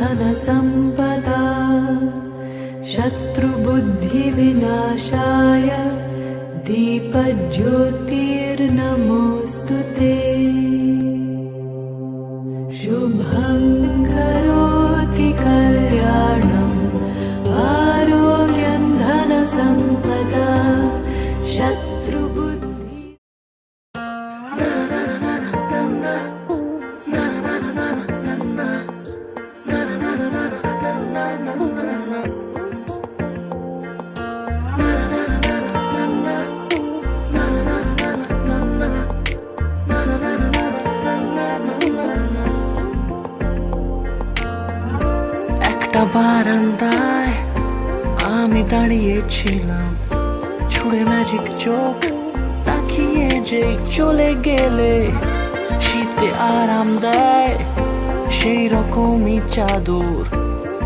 धनसम्पदा शत्रुबुद्धिविनाशाय दीपज्योतिर्नमोऽस्तु ते। शुभं करोति कल्याणम् आरोग्यं धनसम्पदा शत्रुबुद्धि। একটা বারান্দায় আমি দাঁড়িয়েছিলাম, ছুঁড়ে ম্যাজিক চোখ তাকিয়ে যে চলে গেলে শীতে আরাম দেয় সেই রকমই চাদর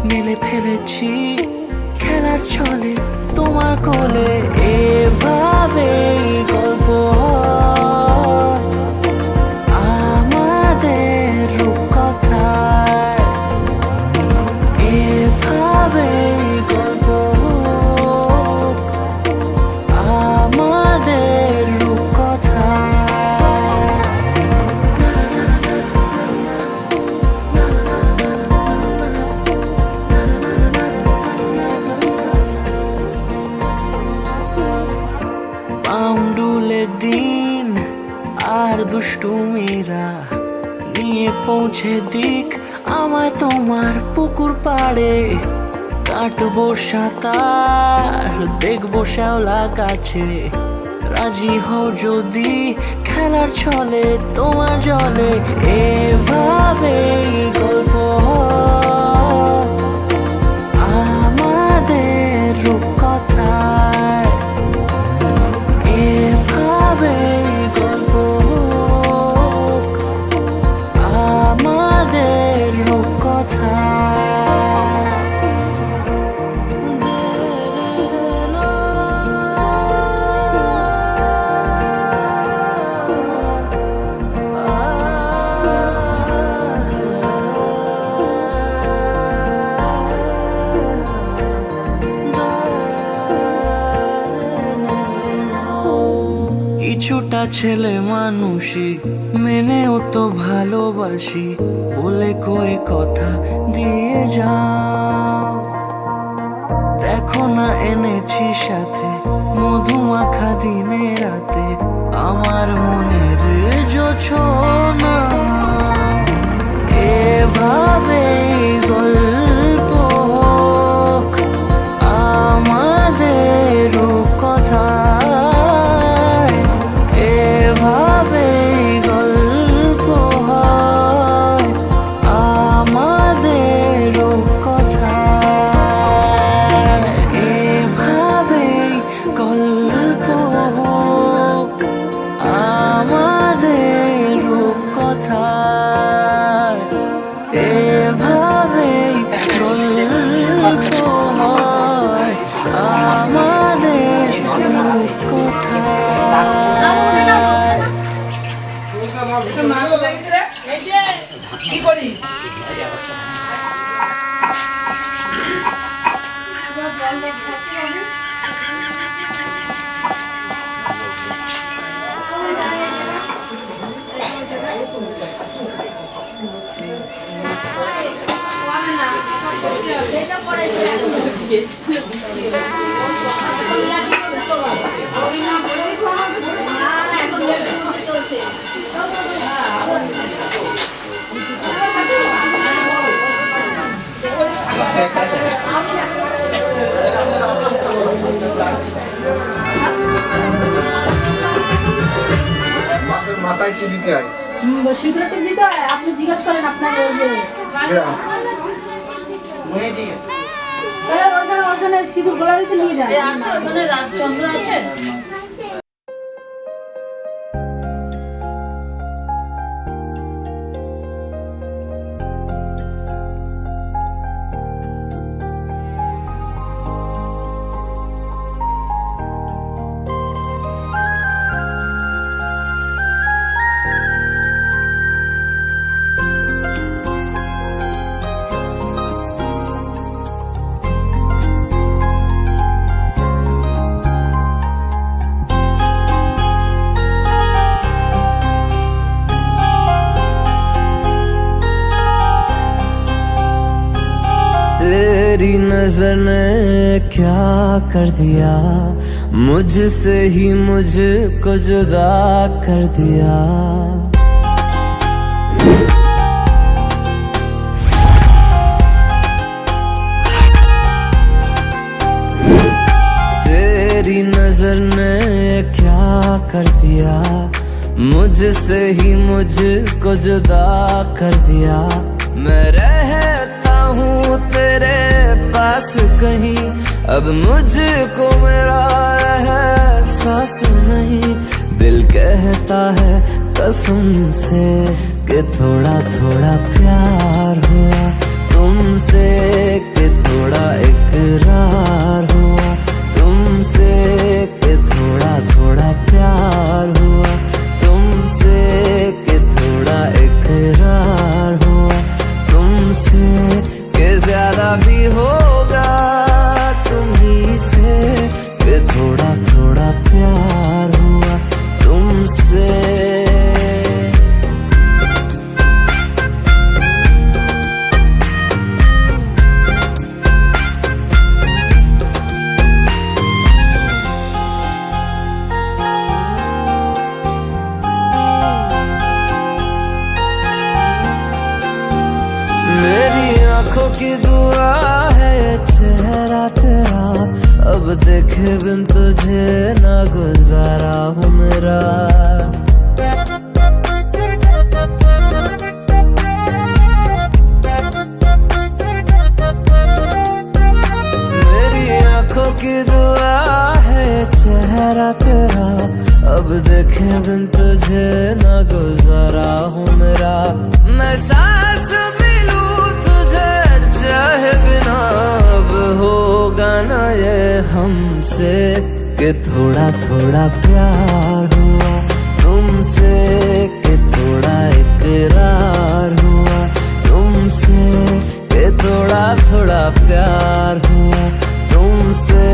মেলে ফেলেছি খেলার ছলে তোমার কোলে। এভাবে গল্প হয় আমাদের রূপকথায়, এভাবে গল্প হোক আমাদের রূপকথায়। পাউন্ডুলে দিন আর দুষ্টুমিরা নিয়ে পৌঁছে দিক আমায় তোমার পুকুর পাড়ে। কাটবো সাঁতার দেখবো শ্যাওলা গাছে, রাজি হও যদি খেলার ছলে তোমার জলে। এভাবে গল্প হয় আমাদের রূপকথায়, এভাবে গল্প হোক আমাদের রূপকথায়। কিছুটা ছেলে মানুষই মেনেও তো ভালোবাসি, বলে কয়ে কথা দিয়ে যাও। দেখো না এনেছি সাথে মধুমাখা দিনে রাতে আমার মনের জোছনা। এভাবে গল্প হোক আমাদের রূপকথায়, এভাবে গল্প হয় আমাদের রূপকথায়, এভাবে গল্প হোক আমাদের রূপকথায়, এভাবে গল্প হয় আমাদের কি করিস? মাথায় কি দিতে হয়? সিঁদুর টিপ দিতে হয়। আপনি জিজ্ঞেস করেন আপনার ওখানে সিঁদুর গোলারিতে নিয়ে যান। আছে ওখানে রাজচন্দ্র আছে। तेरी नजर ने क्या कर दिया, मुझसे ही मुझको जुदा कर दिया। तेरी नजर ने क्या कर दिया, मुझसे ही मुझको जुदा कर दिया। मैं रहता हूँ तेरे पास कहीं, अब मुझको मेरा एहसास नहीं। दिल कहता है कसम से कि थोड़ा थोड़ा प्यार हुआ तुमसे, कि थोड़ा इकरार हुआ तुमसे, कि थोड़ा थोड़ा प्यार हुआ तुमसे, कि थोड़ा इकरार हुआ तुमसे, कि ज्यादा भी होगा तुम्ही से, कि थोड़ा थोड़ा प्यार हुआ तुमसे। आंखों की दुआ है चेहरा तेरा, अब देखे बिन तुझे ना गुजारा हूँ मेरा। मेरी आंखों की दुआ है चेहरा तेरा, अब देखे बिन तुझे ना गुजारा हूँ मेरा। मैं सांस चाहे बिना अब होगा ना ये हमसे, कि थोड़ा थोड़ा प्यार हुआ तुमसे, कि थोड़ा इकरार हुआ तुमसे, कि थोड़ा थोड़ा प्यार हुआ तुमसे,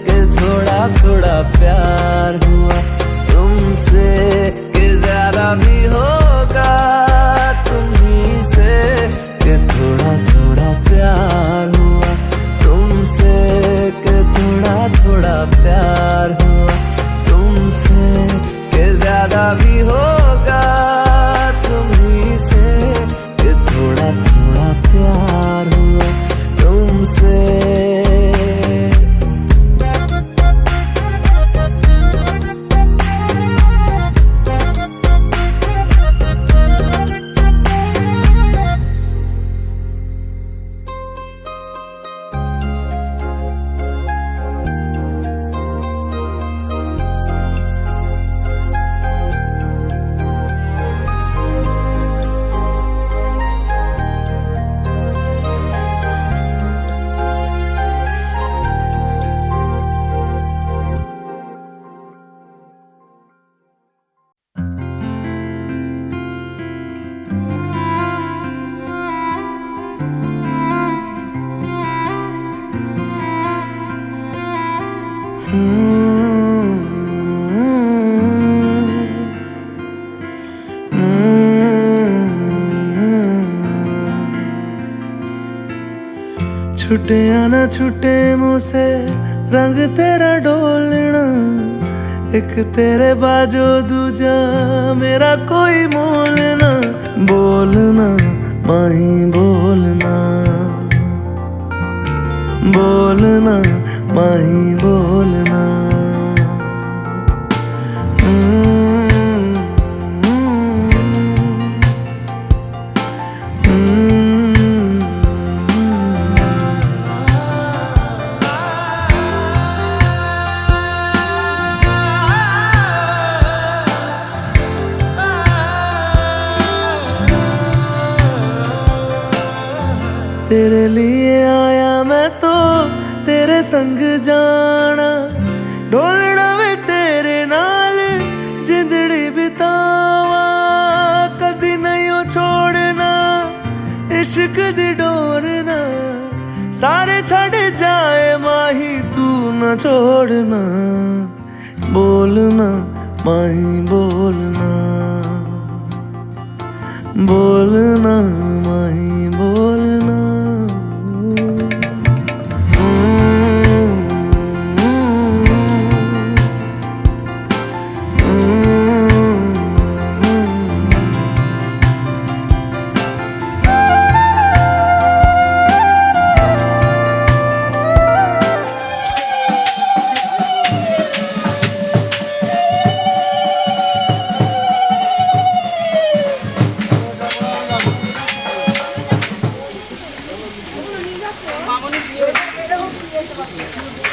कि थोड़ा थोड़ा प्यार हुआ तुमसे, कि ज्यादा भी होगा तुम्ही से, कि थोड़ा थोड़ा प्यार हुआ तुमसे, कि थोड़ा थोड़ा प्यार हुआ तुमसे, कि ज्यादा भी होगा तुम्ही से, कि थोड़ा थोड़ा प्यार हुआ तुमसे। छुटे आना छुटे मुँह से रंग तेरा डोलना, एक तेरे बाजो दूजा मेरा कोई मोल ना। बोलना माही बोलना, बोलना माही बोलना। तेरे लिए आया मैं तो तेरे संग जाना, ढोलना वे तेरे नाल जिंदड़ी बितावा, कदी नहीं हो छोड़ना इश्क दी डोरना। सारे छड़ जाए माही तू न छोड़ना, बोलना माही बोलना, बोलना माही बोलना।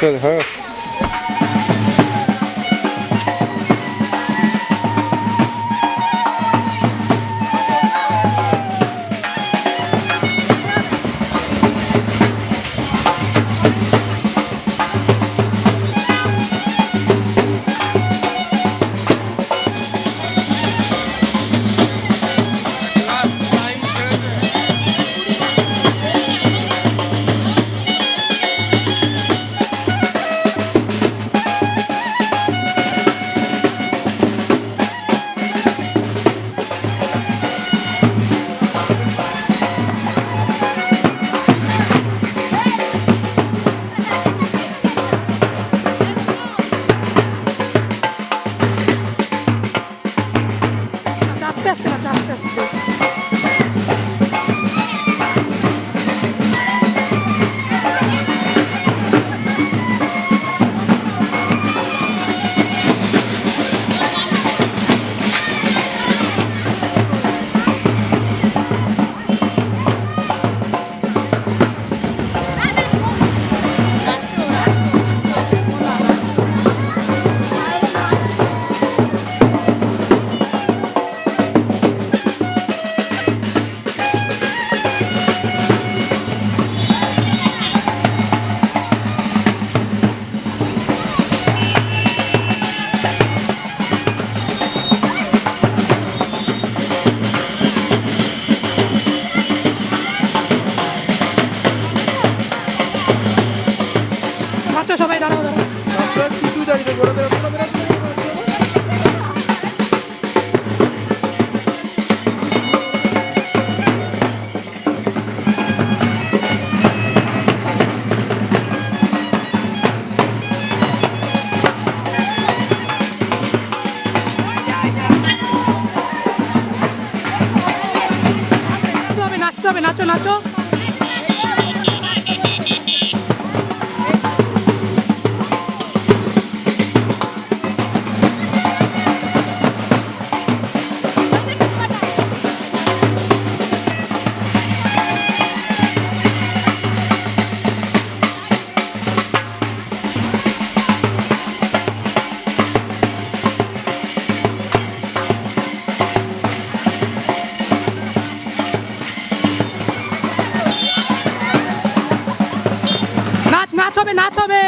নাচতে হ্যাঁ সবাই দাঁড়াও নাচতে হবে নাচো নাচো নাচ হবে নাচ হবে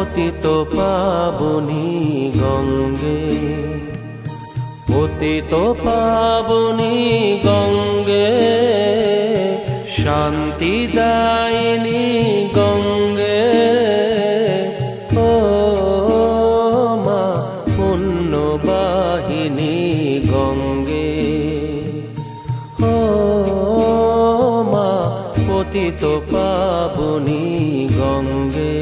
পতিত পাবনী গঙ্গে পতিত পাবনী গঙ্গে শান্তিদায়িনী গঙ্গে ও মা পুণ্যবাহিনী গঙ্গে ও মা পতিত পাবনী গঙ্গে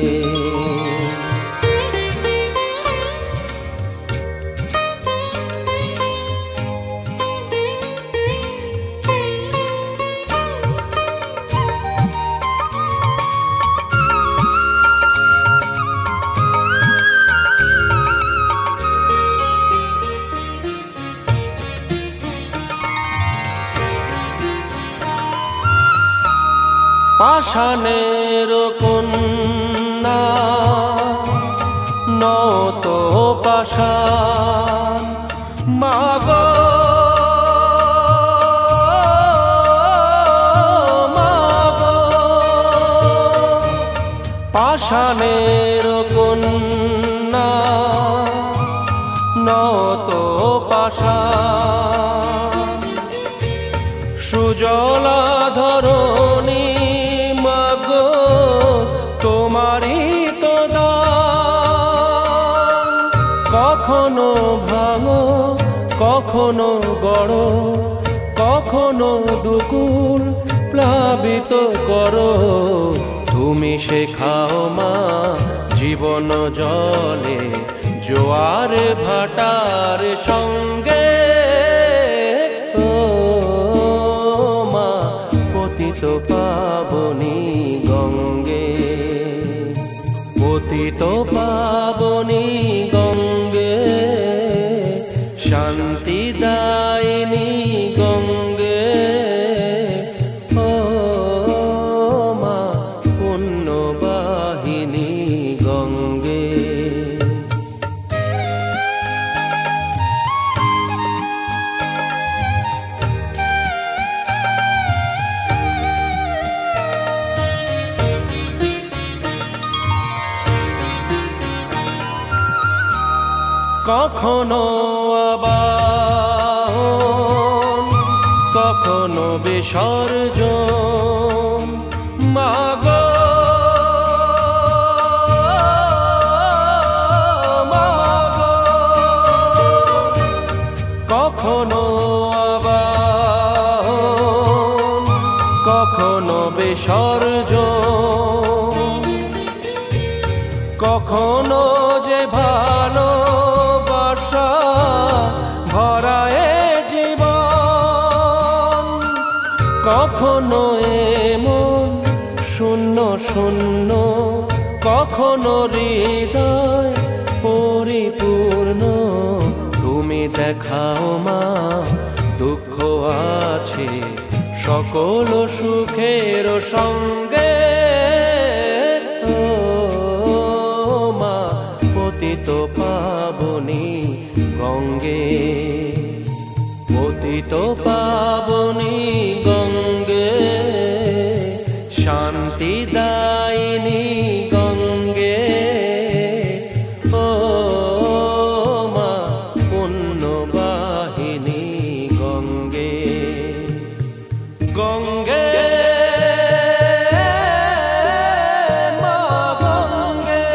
পাষাণের কন্যা নত পাষাণ মাগো পাষাণের কন্যা নত পাষাণ, সুজলা ধরণী মাগো তোমারই তো দান। কখনো ভাঙো কখনো গড়ো, কখনো দুকুল প্লাবিত করো, তুমি শেখাও মা জীবন জলে জোয়ার ভাটার সঙ্গে। ও মা পতিত পাবনী গঙ্গে, পতিত পাবনী গঙ্গে, শান্তি দায়িনী গঙ্গে। ও মা পুণ্যবাহিনী গঙ্গে। কখনো আবাহন কখনো বিসর্জন, মাগো মাগো। কখনো আবাহন কখনো বিসর্জন, কখনো যে ভালোবাসা ভরায় জীবন, কখনো এমন শূন্য শূন্য, কখনো হৃদয় পরিপূর্ণ। তুমি দেখাও মা দুঃখ আছে সকল সুখের সঙ্গে। ও মা পতিত পাবনী গঙ্গে, পতিত পাবনী গঙ্গে, শান্তি দায়িনী গঙ্গে। ও মা পুণ্যবাহিনী গঙ্গে, গঙ্গে মা গঙ্গে,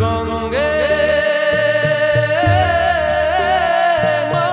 গঙ্গে মা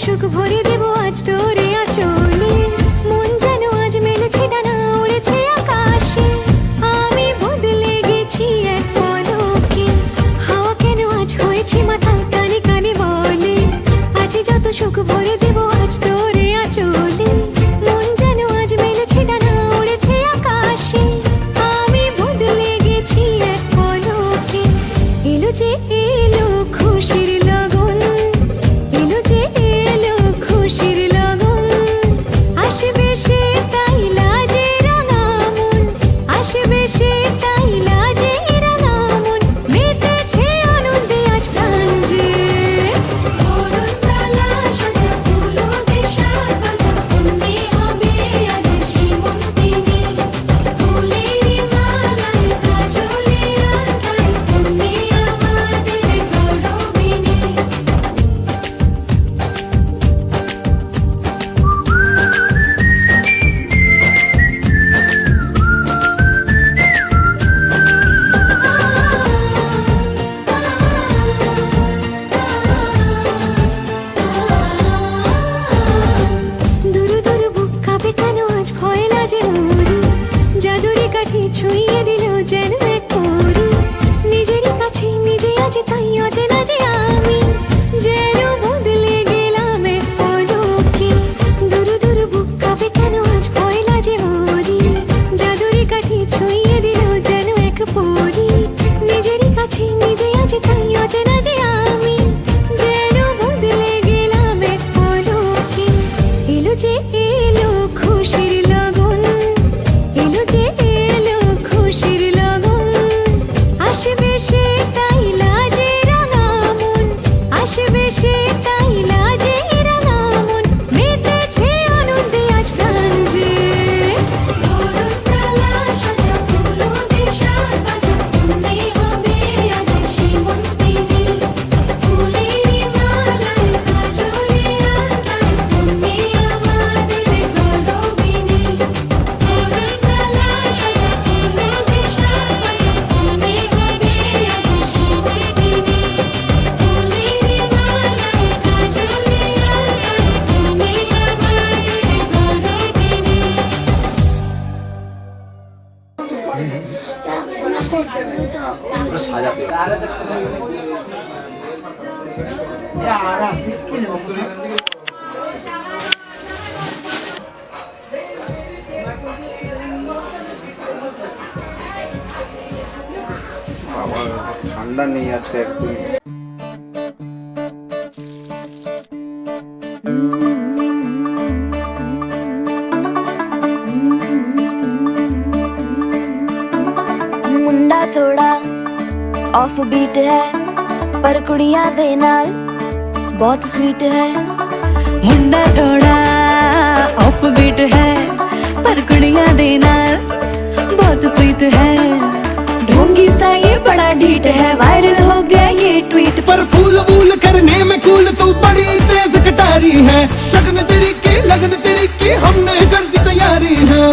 সুখ ভরে দেব আজ তোরে আঁচলে মন যেন আজ মেলেছে ডানা উড়েছে আকাশে আমি বদলে গেছি এক পলকে হাওয়া কেন আজ হয়েছে মাতাল কানে কানে বলে আজ যত সুখ ভরে দেব আজ তোরে আঁচলে মন যেন আজ মেলেছে ডানা উড়েছে আকাশে আমি বদলে গেছি এক পলকে এলো যে এলো খুশির লগন এলো যে এলো খুশির লগন আসবে সে তাই লাজে রাঙা মন আসবে সে তাই লাজে রাঙা মন মেতেছে আনন্দে আজ প্রাণ যে বরণডালা সাজা ফুলো দেশার বাজা বন্দি হবে আজ সীমন্তিনী ফুলেরই মালায় কাজলে আঁকায় তুমি আমাদের গৌরবিনী দুরু দুরু বুক কাঁপে কেন আজ ভয় লাজে মরি জাদুরি কাঠি ছুঁয়ে দিল যেন এক পরি নিজেরই কাছে নিজে আছে তাই অচেনা যে আমি যেন বদলে গেলাম এক পলকে দুরু দুরু বুক কাঁপে কেন আজ ভয় লাজে মরি জাদুরি কাঠি ছুঁয়ে দিল যেন এক পরি নিজেরই কাছে নিজে আছে তাই অচেনা যে আমি যেন বদলে গেলাম এক পলকে এলো যে এলো খুশির লগন এলো যে এলো খুশির লগন আসবে সে তাই লাজে রাঙা মন আসবে সে তাই লাজে রাঙা মন মেতেছে আনন্দে আজ প্রাণ যে বরণডালা সাজা ফুলো দেশার বাজা বন্দি হবে আজ সীমন্তিনী ফুলেরই মালায় কাজলে আঁকায় তুমি আমাদের গৌরবিনী বরণডালা সাজা ফুলো দেশার বাজা বন্দি হবে আজ সীমন্তিনী ফুলেরই মালায় কাজলে আঁকায় তুমি আমাদের গৌরবিনী বাবা ঠান্ডা নেই আজকে একদম ਮੁੰਡਾ ਥੋੜਾ ਆਫ ਬੀਟ ਹੈ ਪਰ ਕੁੜੀਆਂ ਦੇ ਨਾਲ ਬਹੁਤ ਸਵੀਟ ਹੈ ਮੁੰਡਾ ਥੋੜਾ ਆਫ ਬੀਟ ਹੈ ਪਰ ਕੁੜੀਆਂ ਦੇ ਨਾਲ बहुत स्वीट है ढोंगी सा ये बड़ा ढीठ है वायरल हो गया ये ट्वीट पर फूल वूल करने में कूल तू बड़ी तेज कटारी है शगन तेरी की लगन तेरी की हमने कर दी तैयारी है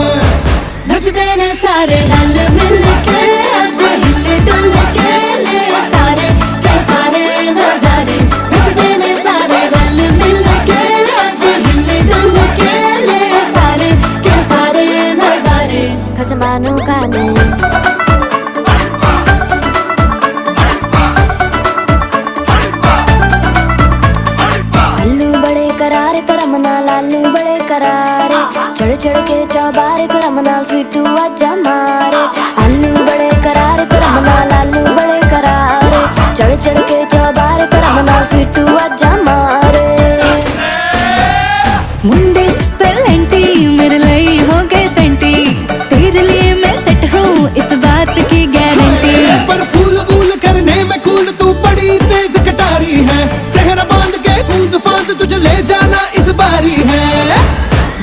नचते ने सारे रल मिल के आज हिले डुल के ले सारे के सारे नजारे नचते ने सारे रल मिल के आज हिले डुल के ले सारे के सारे नजारे खसमानों का ने आलू बड़े करारे तेरा मना लालू बड़े करारे चढ़ चढ़ के चौबारे तेरा मना स्वीटू आजा मारे आलू बड़े करारे तेरा मना लालू बड़े करारे चढ़ चढ़ के चौबारे तेरा मना स्वीटू आजा मारे मुंडे पेलेंटी मेरे लिए हो गए सेंटी तेरे लिए मैं सेट हूँ इस बात की गारंटी पर फूल वूल करने में कूल तू बड़ी तेज कटारी है सहरा बांध के कूद फांद तुझे ले जाना इस बारी है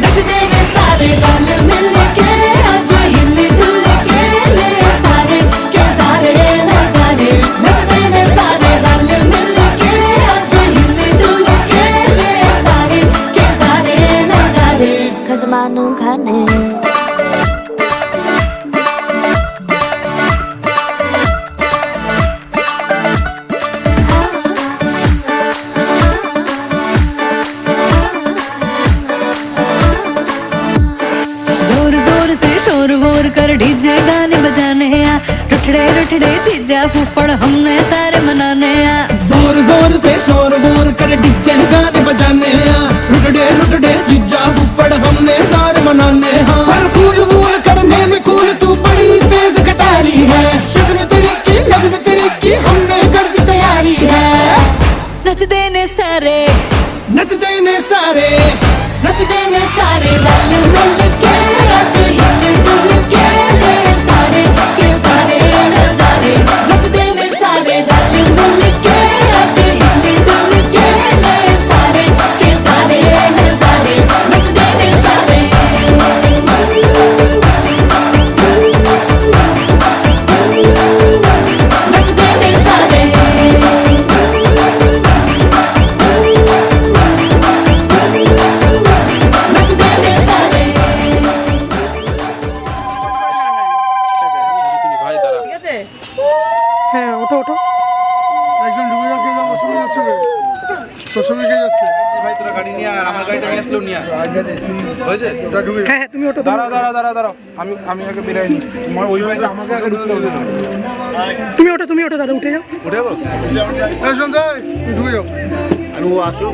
नचते ने सारे रल मिल के आज हिले डुल के ले सारे के सारे नजारे नचते ने सारे रल मिल के आज हिले रूठड़े रूठड़े जीजा फूफड़ हमने सारे मनाने आ जोर जोर से शोर वोर कर डीजे गाने बजाने हैं रुटड़े रुटड़े जीजा फुफड़ हमने सारे मनाने हैं पर फूल वूल करने में कूल तू बड़ी तेज कटारी है शगन तेरी की लगन तेरी की हमने कर दी तैयारी है नच देने सारे नच देने सारे नच देने सारे रल मिल के आज हिल डुल के ले सारे के सारे नजारे नच देने सारे रल मिल के आज हिल डुल के ले सारे के सारे नजारे नच देने सारे नच देने सारे नच देने सारे ঠিক আছে হ্যাঁ ওঠো ওঠো একজন ঢুকে যাচ্ছে আমার সঙ্গে যাচ্ছে রে। তোর সঙ্গে কে যাচ্ছে ভাই তোরা গাড়ি নিয়ে আর আমার গাড়িটা নিয়ে আসলেও নিয়ে আয় হয়েছে ওটা ঢুকে হ্যাঁ হ্যাঁ তুমি ওঠো দাঁড়াও আমি আগে বেরাই নি তোমার ওই ভাই আমাকে আগে ঢুকতে হবে তুমি ওঠো দাদা উঠে যাও উঠে যাবো এই সঞ্জয় তুই ঢুকে যাও আর ও আসুক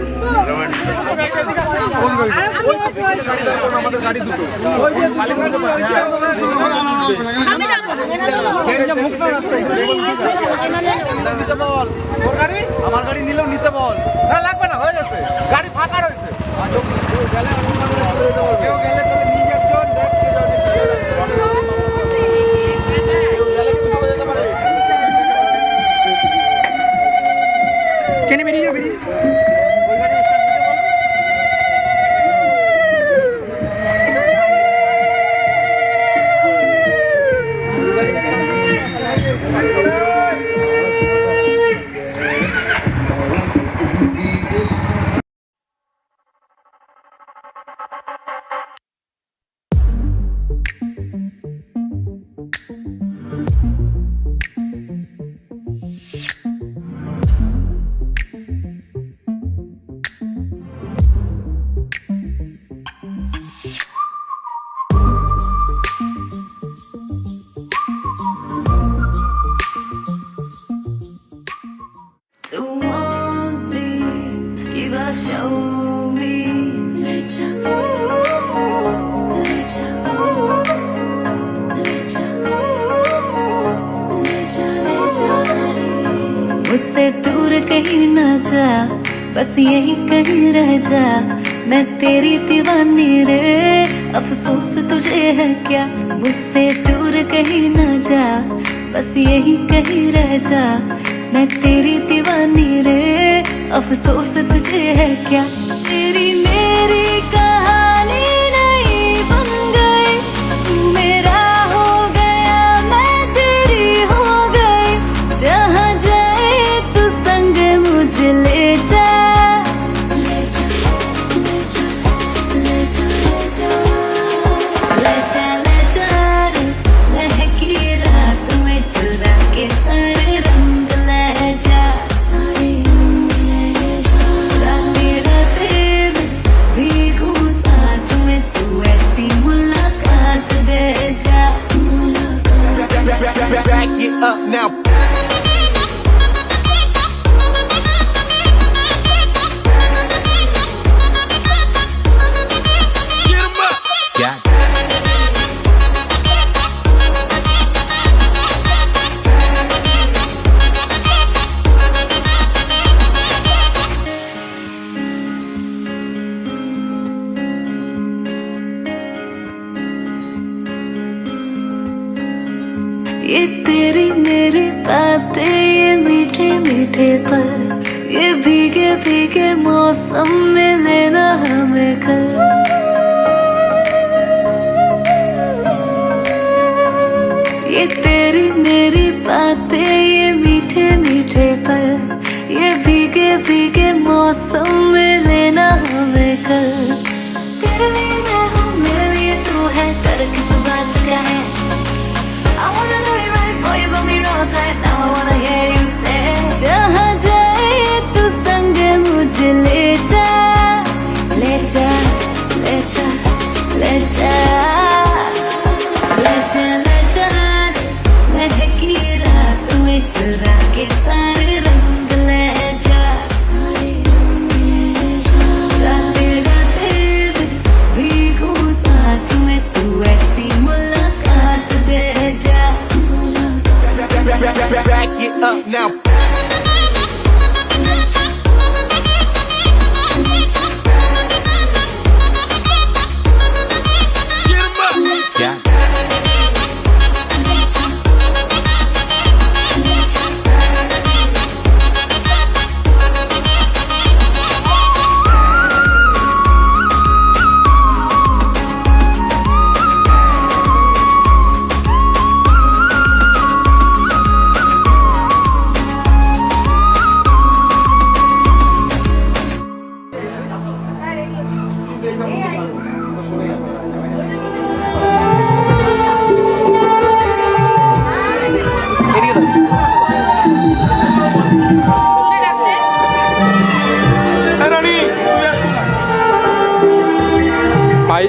কোন গাড়ি গাড়ি দাঁড়ানো আমাদের গাড়ি দুটো খালি করতে পারছি মুক্ত রাস্তায় নিতে বল তোর গাড়ি আমার গাড়ি নিলেও নিতে বল না লাগবে না হয়ে গেছে গাড়ি ফাঁকা রয়েছে কেউ গেলে তাহলে নিয়ে একজন দেখতে কেনে বেরিয়ে যাও বেরিয়ে To want me, you gotta show me. Let ya, let ya, let ya, let ya, let ya. मुझसे दूर कहीं ना जा, बस यही कहीं रह जा. मैं तेरी दीवानी रे, अफसोस तुझे है क्या. मुझसे दूर कहीं ना जा, बस यही कहीं रह जा. मैं तेरी दीवानी रे, अफसोस तुझे है क्या. तेरी मेरी कहानी नहीं बन गई, तू मेरा हो गया मैं तेरी हो गई. जहाँ जाए तू संग मुझे ले जा. ले जा, ले जा, ले जा, ले जा, ले जा, ले जा रे. महकी रात में चुरा के सारे रंग ले जा. सारे रंग ले जा. रातें रातें में भीगू साथ में, तू ऐसी मुलाकात दे जा. Back it up now. ये तेरी मेरी बातें, ये मीठे मीठे पल, ये भीगे भीगे मौसम में लेना हमें कल. ये तेरी मेरी बातें, ये मीठे मीठे पल, ये भीगे भीगे मौसम में लेना हमें कल. तेरे लिए मैं हूँ, मेरे लिए तू है, कर किस बात का है. I wanna know you right, boy, you got me wrong tight. Now I wanna hear you say. जहाँ जाए तू संग मुझे ले जा. ले जा, ले जा, ले जा, ले जा, ले जा. महकी चुरा के सारे रंग ले जा, सारे रंग ले जा। गाते गाते भीगू साथ में, तू ऐसी मुलाकात दे जा। Back it up now. Yeah. ভাই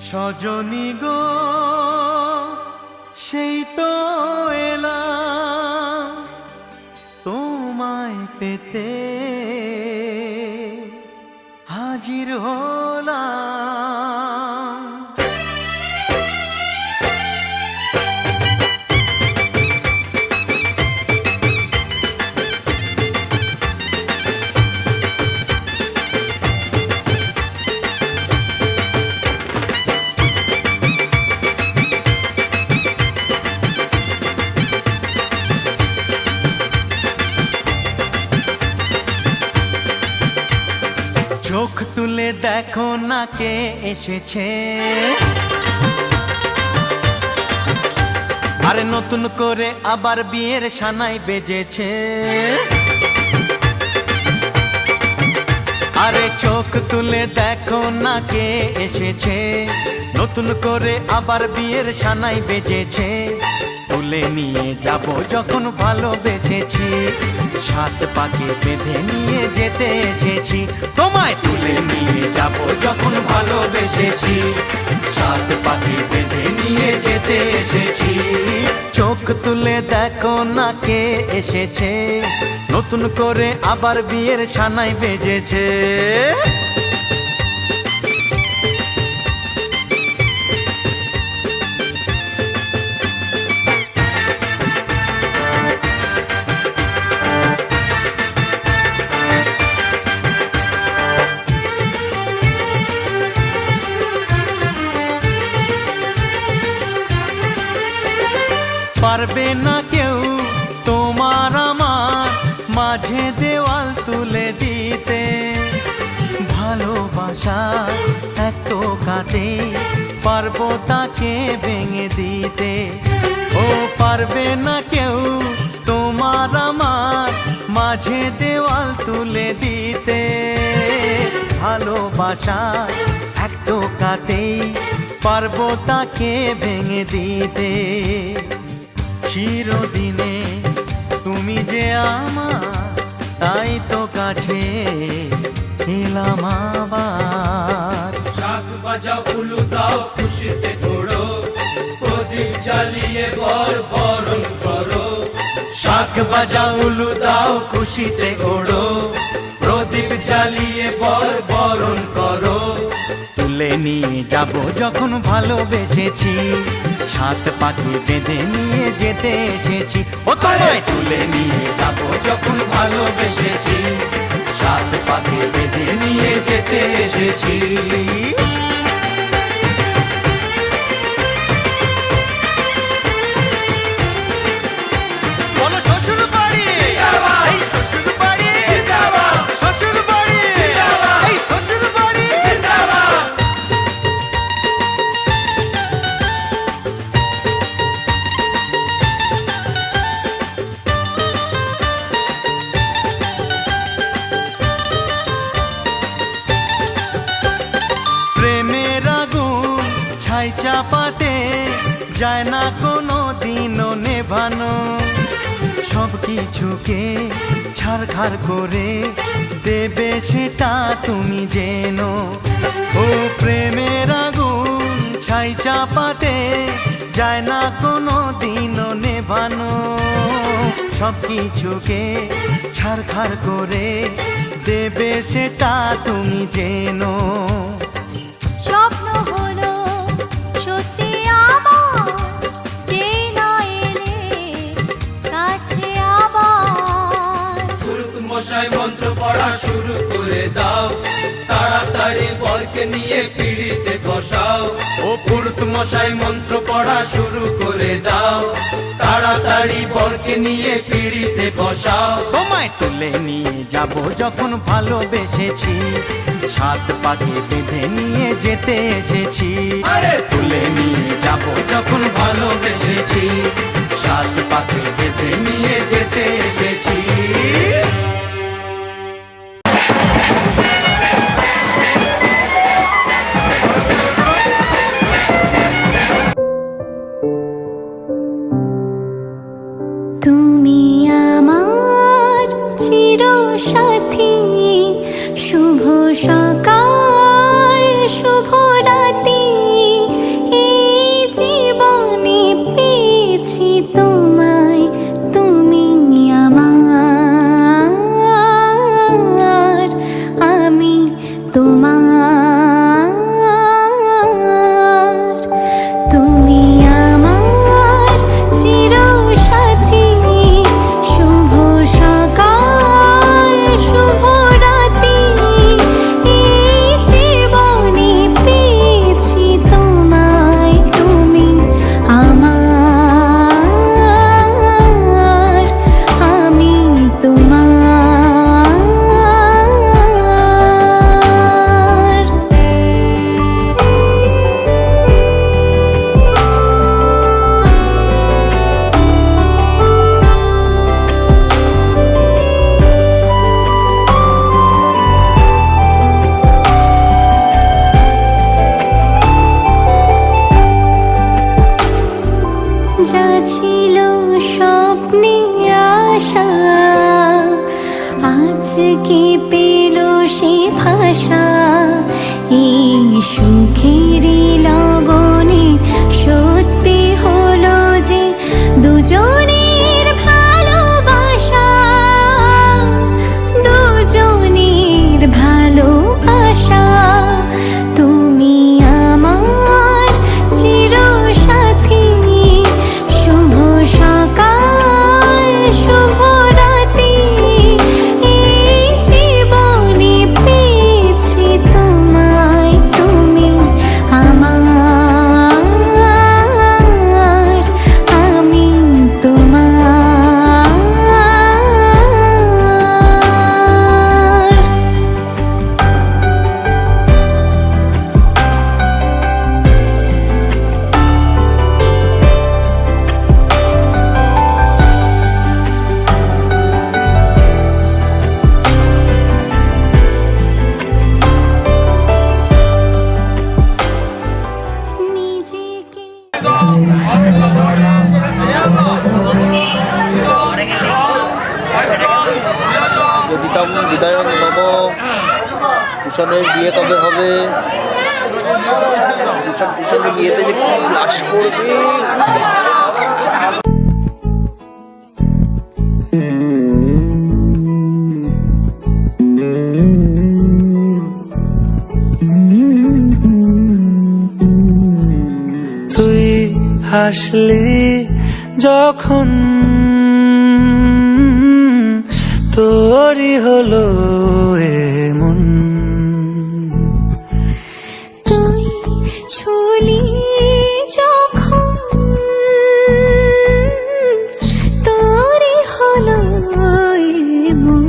সজনী গো সেই তো এলাম তোমায় পেতে হাজির হলাম। চোখ তুলে দেখো না কে এসেছে, আরে নতুন করে আবার বিয়ের সানাই বেজেছে। আরে চোখ তুলে দেখো না কে এসেছে, নতুন করে আবার বিয়ের সানাই বেজেছে। তুলে নিয়ে যাব যখন ভালোবেসেছি, সাত পাকে বেঁধে নিয়ে যেতে এসেছি। তোমায় তুলে নিয়ে যাব যখন ভালোবেসেছি, সাত পাকে বেঁধে নিয়ে যেতে এসেছি। চোখ তুলে দেখো না কে এসেছে, নতুন করে আবার বিয়ের সানাই বেজেছে। পারবে না কেউ তোমার আমার মাঝে দেওয়াল তুলে দিতে, ভালোবাসা এত কাটে পারবো তাকে ভেঙে দিতে। ও পারবে না কেউ তোমার আমার মাঝে দেওয়াল তুলে দিতে, ভালোবাসা এক টোকাতেই পারবো তাকে ভেঙে দিতে। চিরদিনে তুমি যে আমার, তাই তো কাছে এলাম আবার। শাক বাজাও উলু দাও খুশিতে ঘোড়ো, প্রদীপ জ্বালিয়ে বরণ করো। শাক বাজাও উলু দাও খুশিতে ঘোড়ো, প্রদীপ জ্বালিয়ে বরণ করো। তুলে নিয়ে যাব যখন ভালোবেসেছি, ছাত পাখি বেঁধে নিয়ে যেতে এসেছি। ও তোমায় তুলে নিয়ে যাব যখন ভালোবেসেছি, ছাত পাখি বেঁধে নিয়ে যেতে এসেছি। বলো শ্বশুর বাড়ি, এই শ্বশুর বাড়ি, শ্বশুর বাড়ি, এই শ্বশুর বাড়ি। প্রেমের আগুন ছাই চাপাতে যায় না কোনো দিনও নেভানো। সব কিছুকে ছারখার করে দেবে সেটা তুমি জেনো। ও প্রেমের আগুন ছাই চাপাতে যায় না কোনো দিনও নেভানো। সব কিছুকে ছারখার করে দেবে সেটা তুমি জেনো। স্বপ্ন হলো সত্যি আমার, যে না এলে কাছে আবার। পুরুত মশাই মন্ত্র পড়া শুরু করে দাও, তাড়াতাড়ি বরকে নিয়ে পিড়িতে বসাও। ও পুরুত মশাই মন্ত্র পড়া শুরু করে দাও, তাড়াতাড়ি বরকে নিয়ে পিড়িতে বসাও। তোমায় তুলে নিয়ে যাব যখন ভালোবেসেছি, ছাদ পাখি বেঁধে নিয়ে যেতে এসেছি। আরে তুলে নিয়ে যাব যখন ভালোবেসেছি, ছাদ পাখি বেঁধে নিয়ে যেতে এসেছি। তুমি আমার চিরসাথী, শুভ সকাল শুভ রাতি। এই জীবনে পেয়েছি তোমায়, তুমি আমার, আমি তোমার। তুমি আমার চিরসাথী, শুভ সকাল শুভ রাতি। এই জীবনে পেয়েছি তোমায়, তুমি আমার, আমি তোমার। যা ছিল স্বপ্নে আশা, আজকে পেল সে ভাষা। এই সুখেরই লগনে সত্যি হলো যে দুজনের ভালোবাসা, দুজনের ভালোবাসা। তুমি আমার চিরসাথী, শুভ সকাল শুভ রাতি। এই জীবনে পেয়েছি তোমায়, তুমি আমার। বিদায়ন নব কুষাণের বিয়ে তবে হবে। কুষাণের বিয়েতে যে কি ক্লাস করবে। তুই হাসলি যখন তোরই হলো এমন, তুই ছুলি যখন তোরই হলো এমন।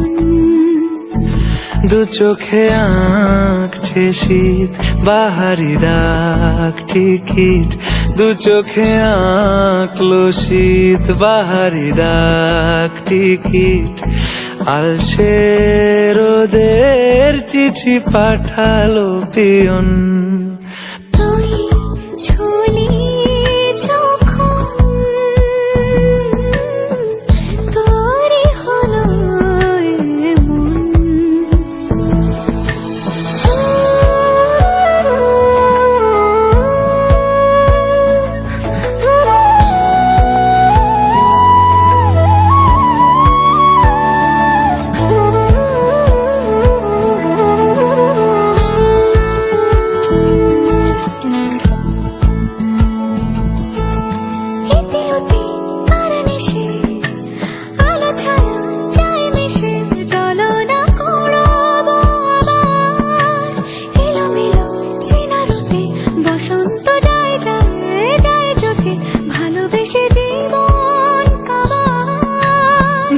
দু চোখে আঁকছে শীত বাহারি ডাক টিকিট, দু চোখে আঁকলো শীত বাহারি ডাক টিকিট। আলসে রোদের চিঠি পাঠালো পিয়ন, তুই ছুলি যখন তোরই হলো এমন।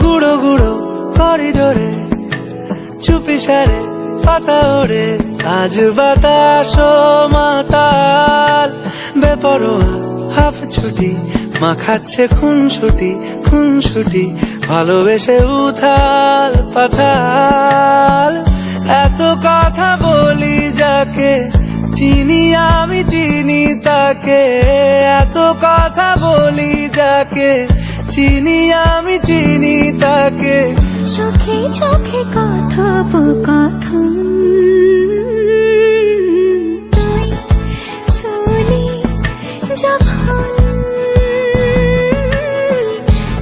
গুঁড়ো গুঁড়ো করিডোরে চুপি সারে পাতা ওড়ে, আজ বাতাস মাতাল বেপরোয়া হাফ ছুটি, মাখাচ্ছে খুনসুটি খুনসুটি, ভালোবেসে উথাল পাথাল। এত কথা বলি যাকে চিনি আমি চিনি তাকে, এত কথা বলি যাকে চিনি আমি চিনি তাকে। চোখে চোখে কথোপকথন, তুই ছুলি যখন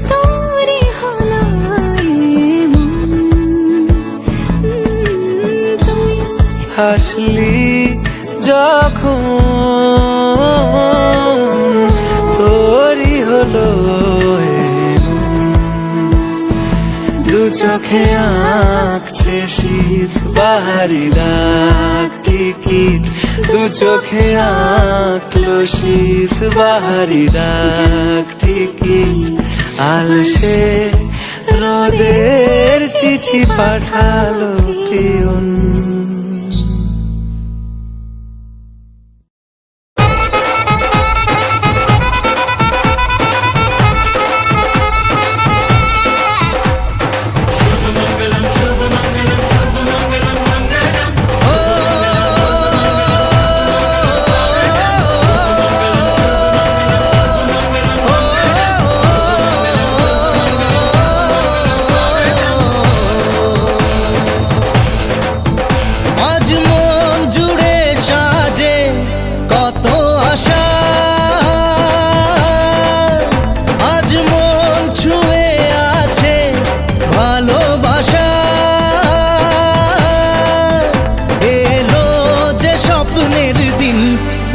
তোরই হলো এমন। তুই হাসলি যখন তোরই হলো দু চোখে আঁকছে শীত বাহারি ডাক টিকিট, দু চোখে আঁকলো শীত বাহারি ডাক টিকিট। আলসে রোদের চিঠি পাঠালো পিয়ন।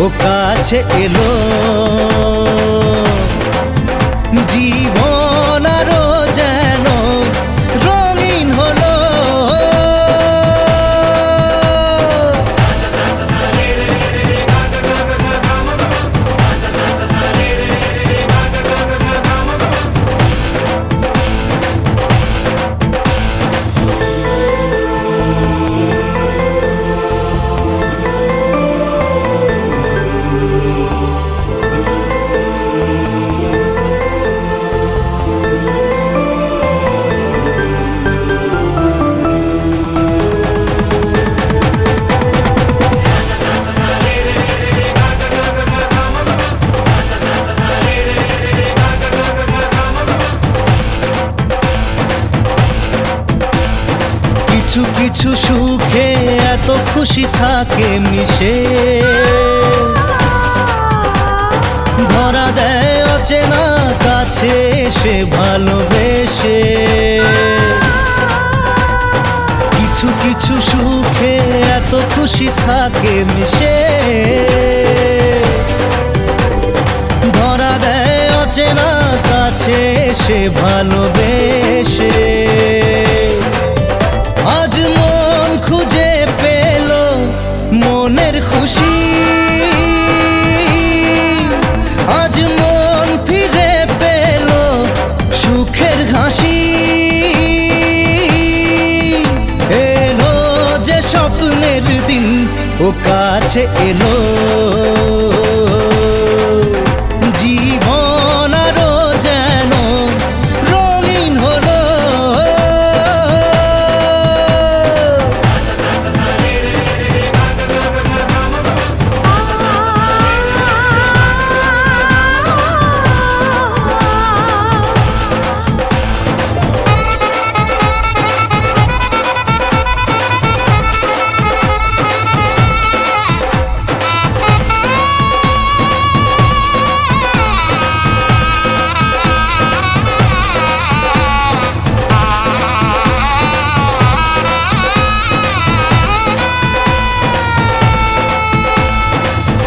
ও কাছে এলো জীবন আরো যেন রঙিন হলো। কিছু সুখে এত খুশি থাকে মিশে, ধরা দেয় অচেনা কাছে এসে ভালোবেসে। কিছু কিছু সুখে এত খুশি থাকে মিশে, ধরা দেয় অচেনা কাছে এসে ভালোবেসে। আজ মন খুঁজে পেল মনের খুশি, আজ মন ফিরে পেল সুখের হাসি। এলো যে স্বপ্নের দিন ও কাছে এলো, জীবন আরো যেন রঙিন হলো।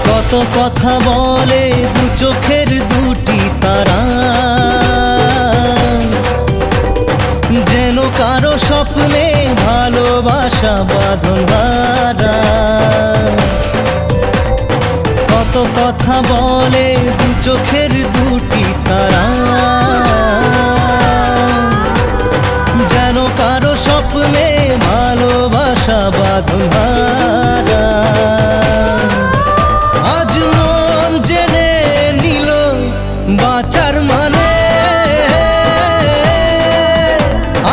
কত কথা বলে দু চোখের দুটি তারা, যেন কারো স্বপ্নে ভালোবাসা বাঁধন হারা। কত কথা বলে দু চোখের দুটি তারা, যেন কারো স্বপ্নে ভালোবাসা বাঁধন হারা। আজ মন জেনে নিল বাঁচার মানে,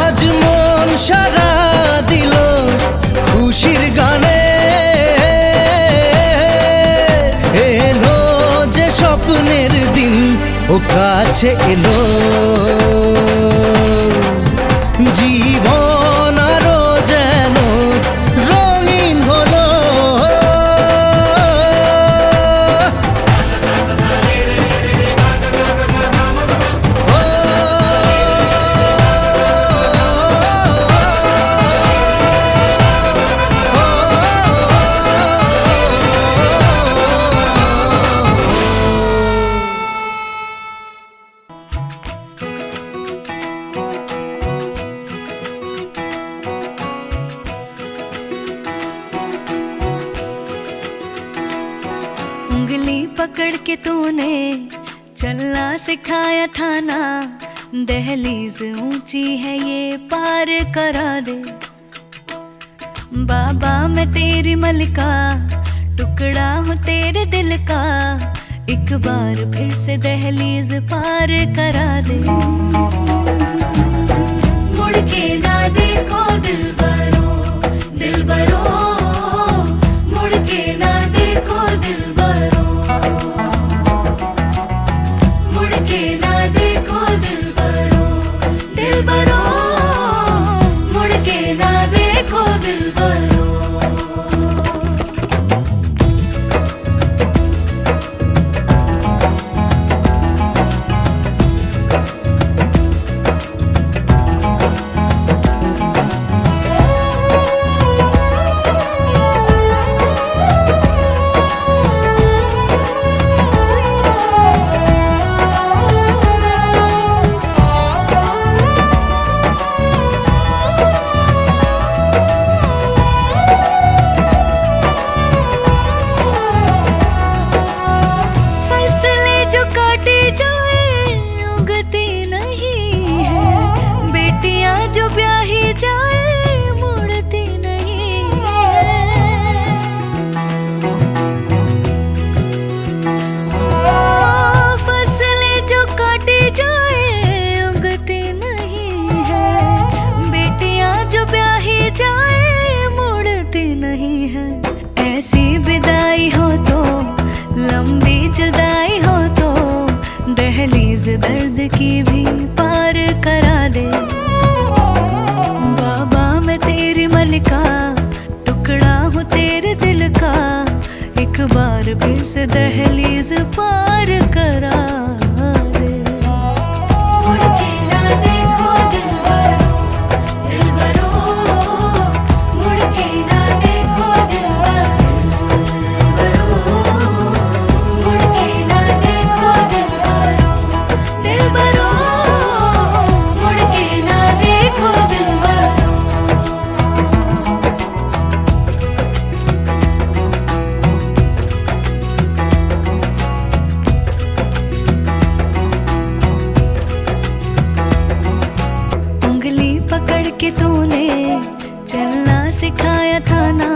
আজ মন সারা দিল খুশির গানে। এলো যে স্বপ্নের দিন ও কাছে এলো, জীবন আরো যেন রঙিন হলো। उंगली पकड़ के तूने चलना सिखाया था ना, दहलीज ऊंची है ये पार करा दे। बाबा मैं तेरी मलिका, टुकड़ा हूँ तेरे दिल का, एक बार फिर से दहलीज पार करा दे। मुड़ के ना देखो दिलबरो, दिलबरो, मुड़ के ना देखो दिलबरो, मुड़ के ना देखो दिलबरो, दिलबरो, मुड़ के ना देखो दिलबरो। दर्द की भी पार करा दे। बाबा मैं तेरी मलिका, फिर से दहलीज पार करा दे। मुड़ के ना देखो दिलबरो, दिलबरो, मुड़ के ना देखो दिलबरो, मुड़ के ना देखो दिलबरो, दिलबरो, मुड़ के ना देखो दिलबरो। उंगली पकड़ के तूने चलना सिखाया था ना,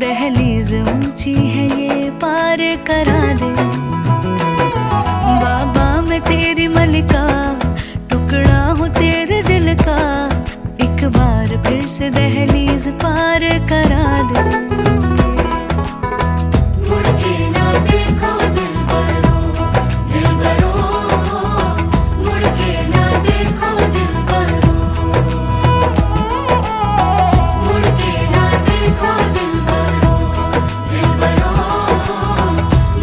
दहलीज ऊंची है ये पार करा दे। बाबा मैं तेरी मलिका, टुकड़ा हूँ तेरे दिल का, एक बार फिर से दहलीज पार करा दे। मुड़ के ना देखो दिलबरो, दिलबरो, मुड़ के ना देखो दिलबरो, मुड़ के ना देखो दिलबरो, दिलबरो,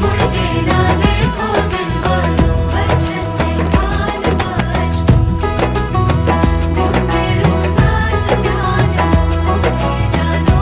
मुड़ के ना देखो दिलबरो। अच्छे से कान बाज घुंघरू साथ ध्यान हो, जानो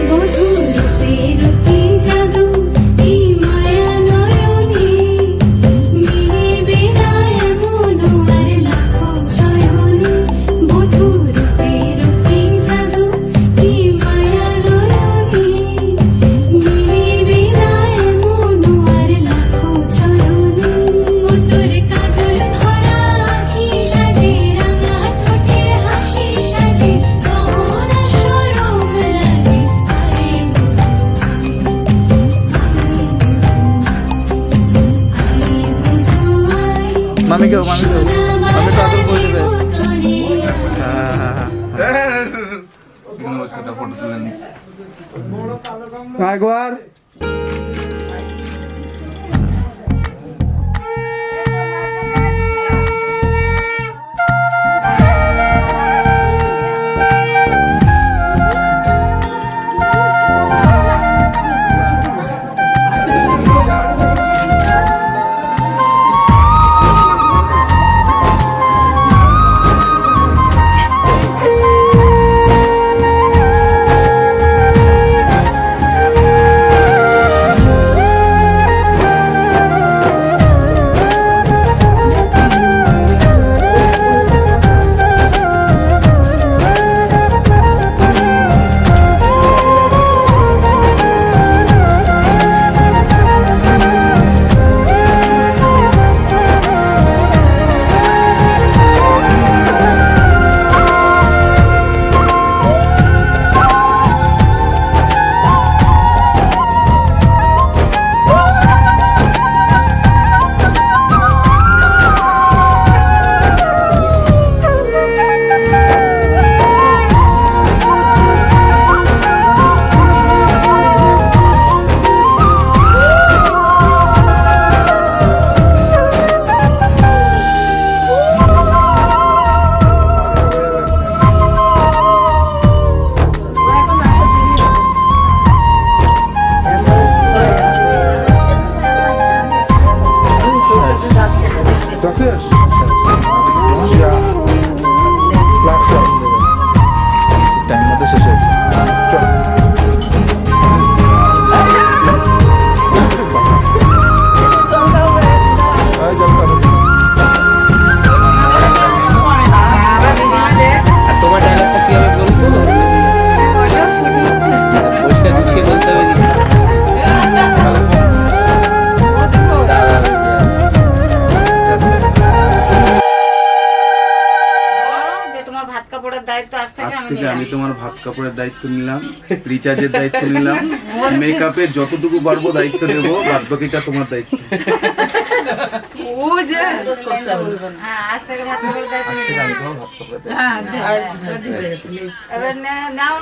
বধূর রূপে জাদু এই মায়া নয়নে মিলিবে না এমন আর লাখো চয়নে বধূর রূপে জাদু এই মায়া নয়নে মিলিবে না এমন আর লাখো চয়নে তোর কাজল ভরা আঁখি সাজে রাঙা ঠোঁটের হাসি সাজে গহনা শরম লাজে আরে মামি তো আদর করে দেবে। ফটো তুলে নি একবার। টাইম মতো শেষ হয়েছে। তোমার ডায়লগটা কি হবে বলবো? পরিষ্কার গুছিয়ে বলতে হবে কি? আজ থেকে আমি তোমার ভাত কাপড়ের দায়িত্ব নিলাম, রিচার্জের দায়িত্ব নিলাম, মেকআপের যতটুকু পারবো দায়িত্ব দেবো, বাদ বাকিটা তোমার দায়িত্ব। আজ থেকে ভাত কাপড়ের দায়িত্ব এবার নাও।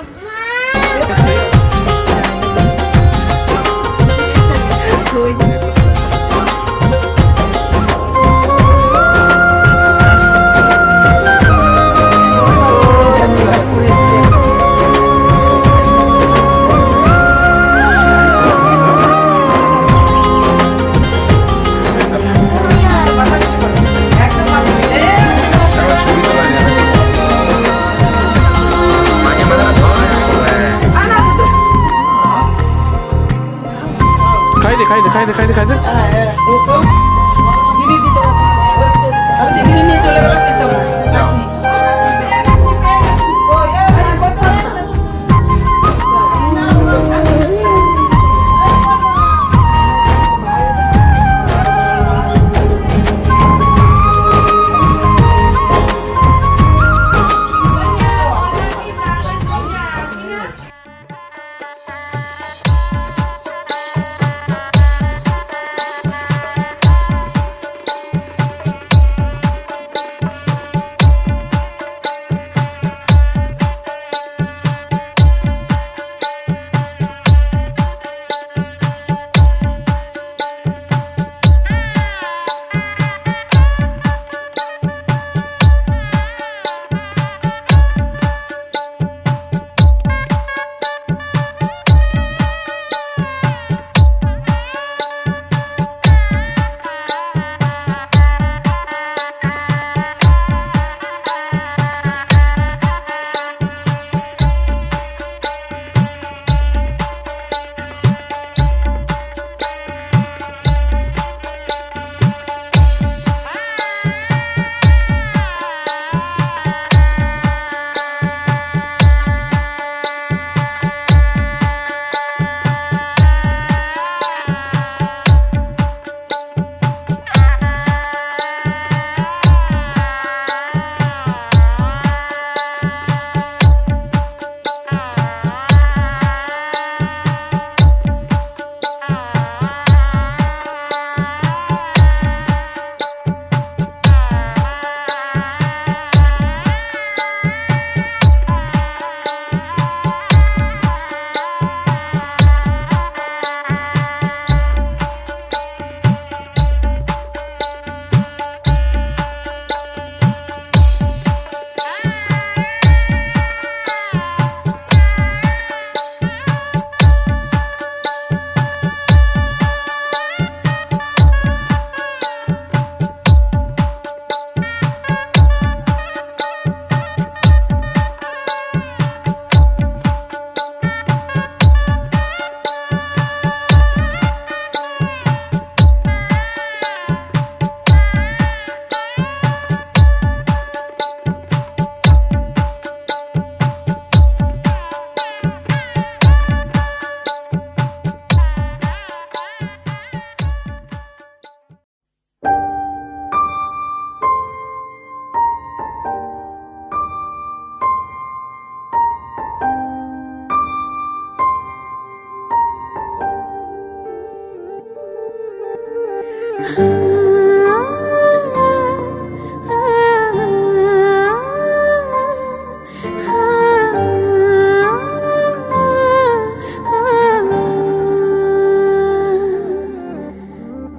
খাই দে। দিদি দিতে আমি দিদি নিয়ে চলে গেলাম দিতে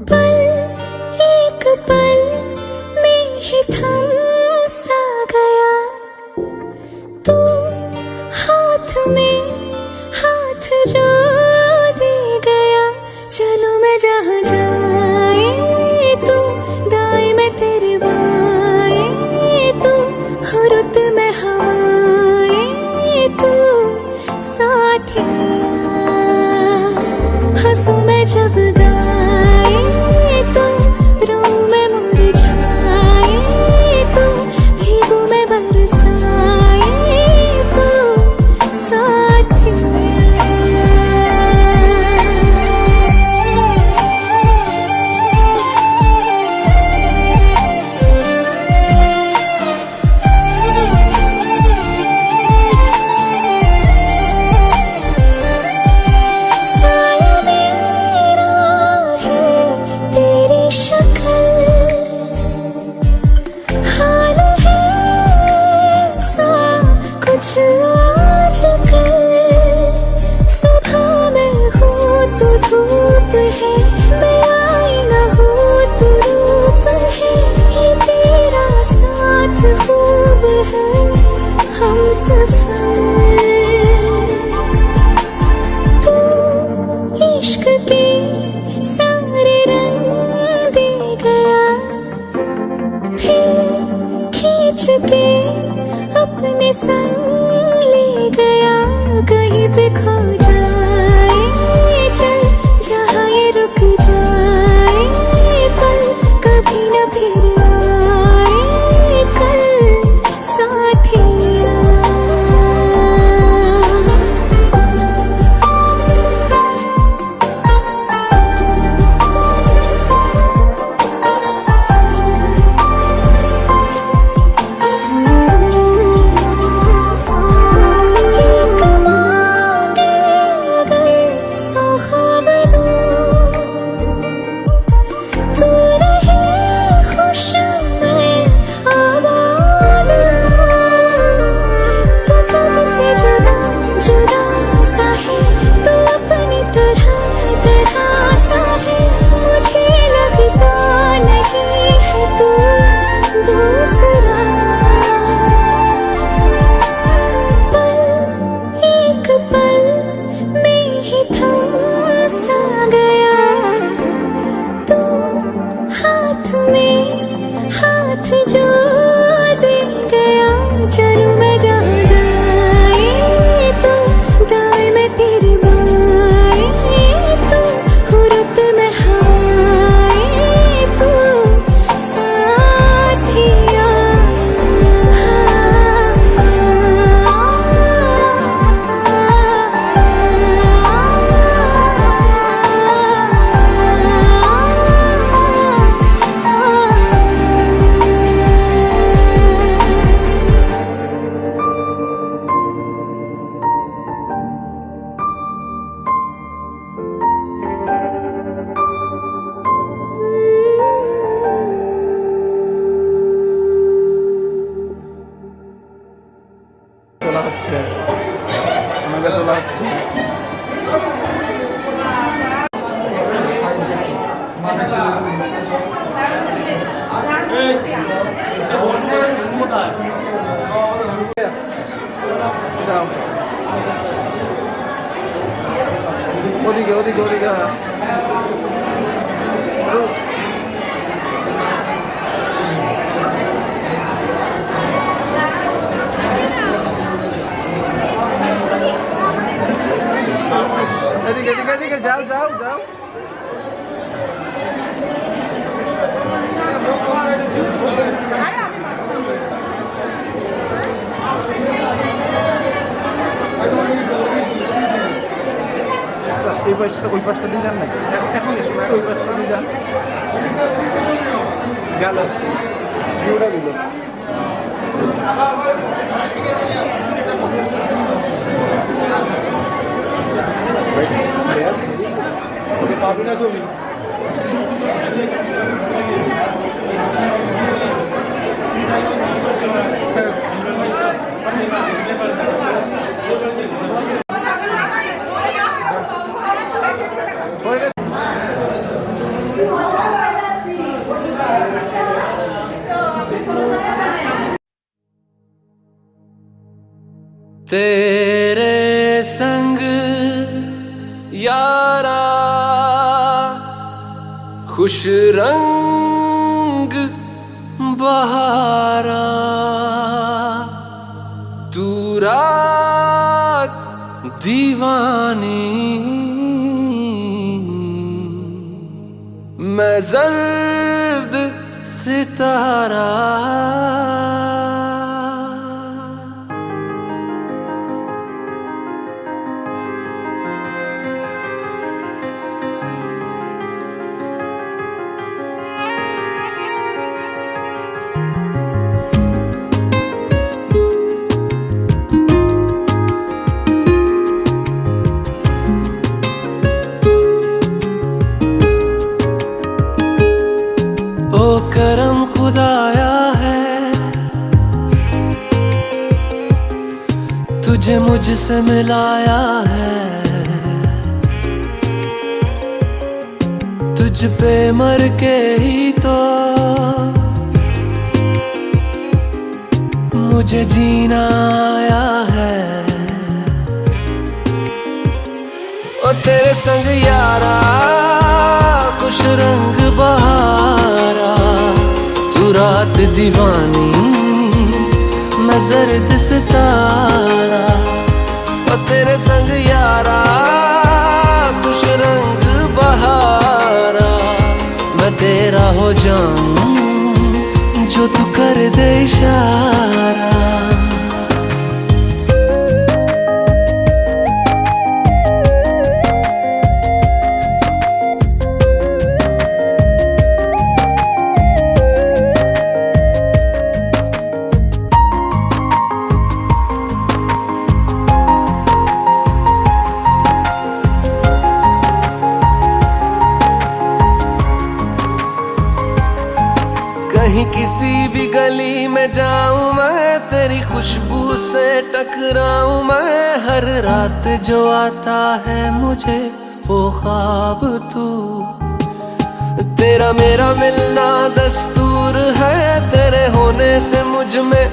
पल एक पल में ही थम सा गया तू हाथ में हाथ जो दे गया चलो मैं जहाँ जाए तू दाएं मैं तेरे बाएं तू रुत में हवाएं तू साथिया हंसू मैं जब गाए तो रो मैं मुरझाए तो भीगू मैं बरसाए तो साथिया साया मेरा है तेरी शक्ल हाल है सा कुछ आजकल सुबह में हूँ तो धूप है मैं आईना हूँ तो रूप है ये तेरा साथ खूब है हम सफर तू इश्क के सारे रंग दे गया फिर खींच के अपने संग ले गया कहीं पे खो जाए चल जहाँ ये रुक जाए पल कभी न फिर आए कल साथिया एक मांगे अगर सौ ख्वाब दूं तू रहे खुश मैं आबाद हूँ तू सबसे जुदा जुदा सा है तू अपनी तरह सा है मुझे लगता नहीं है तू दूसरा पल एक पल में ही थम सा गया तू हाथ में हाथ जो दे गया चलूं मैं जहाँ जाए तो दाएं मैं तेरे बाएं तो रुत में हवाएं तो साथिया তোলা হচ্ছে আমাকে তোলা হচ্ছে ওদিকে ওদিকে ওদিকে এদিকে এদিকে এদিকে যাও যাও যাও এই পাশটা ওই পাশটা দিয়ে যান নাকি এখন এসো ওই পাশটা দিয়ে যান গেল ভিউটা দিল পাবি না ছবি तेरे संग यारा खुश रंग बहारा, तू रात दीवानी, मैं जर्द सितारा। ओ करम खुदाया है, तुझे मुझसे मिलाया है, तुझ पे मर के ही तो मुझे जीना आया है। ओ तेरे संग यारा खुश रंग बहारा, तू रात दीवानी, मैं जर्द सितारा। ओ तेरे संग यारा खुश रंग बहारा, मैं तेरा हो जाऊं जो तू कर दे इशारा। कहीं किसी भी गली में जाऊं मैं, तेरी खुशबू से टकराऊं मैं, हर रात जो आता है मुझे वो ख्वाब तू। तेरा मेरा मिलना दस्तूर है, तेरे होने से मुझ में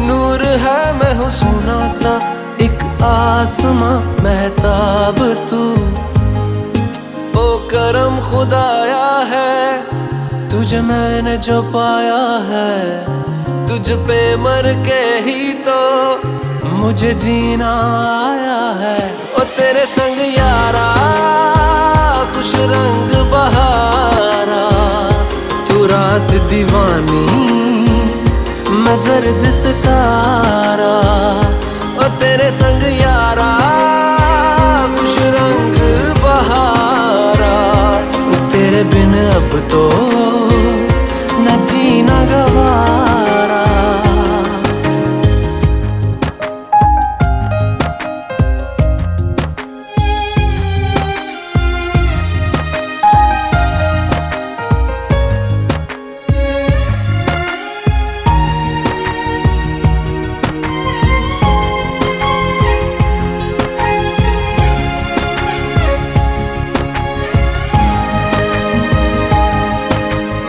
नूर है, मैं हूँ सोना सा एक आसमां महताब तू। ओ करम खुदाया है, तुझे मैंने जो पाया है, तुझ पे मर के ही तो मुझे जीना आया है। ओ तेरे संग यारा खुश रंग बहारा, तू रात दीवानी, मैं जर्द सितारा। ओ तेरे संग यारा खुश रंग बहारा, तेरे बिन अब तो न जीना गवारा।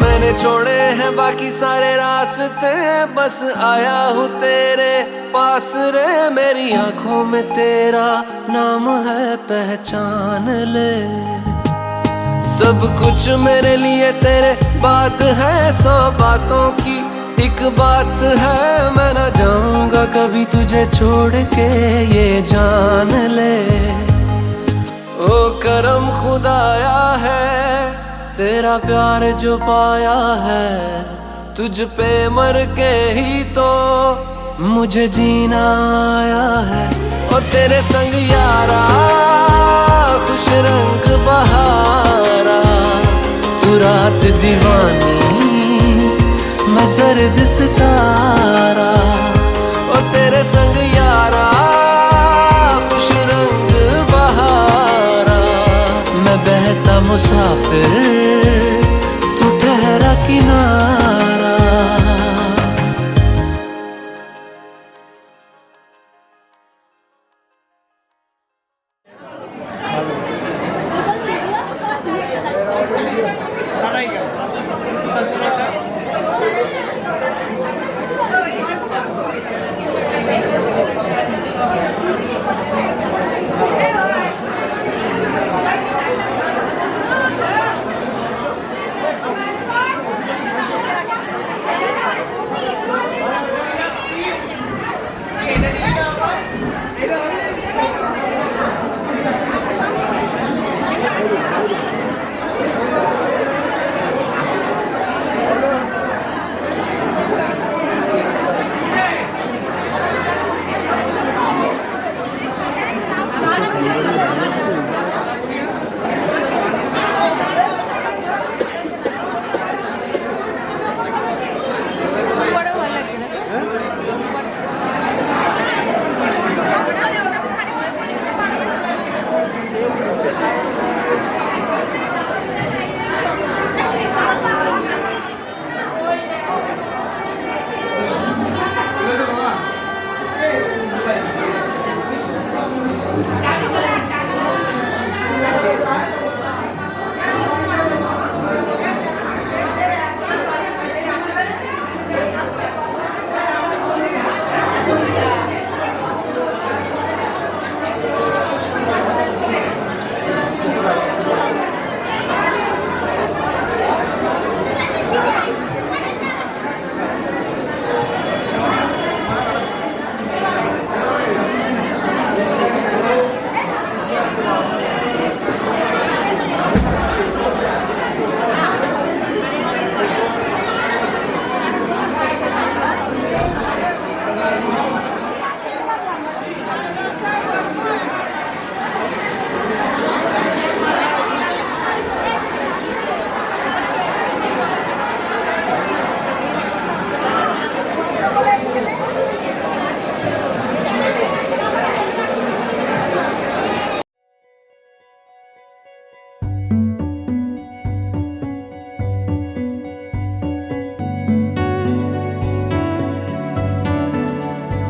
मैंने छोड़े हैं बाकी सारे रास्ते, बस आया हूँ तेरे पास रे। मेरी आंखों में तेरा नाम है, पहचान ले। सब कुछ मेरे लिए तेरे बात है, 100 बातों की एक बात है। मैं ना जाऊंगा कभी तुझे छोड़ के, ये जान ले। ओ करम खुदाया है, तेरा प्यार जो पाया है, तुझ पे मर के ही तो मुझे जीना आया है। ओ तेरे संग यारा खुश रंग बहारा, तू रात दीवानी, मैं जर्द सितारा। ओ तेरे संग यारा खुश रंग बहारा, मैं बहता मुसाफिर, तू किनारा।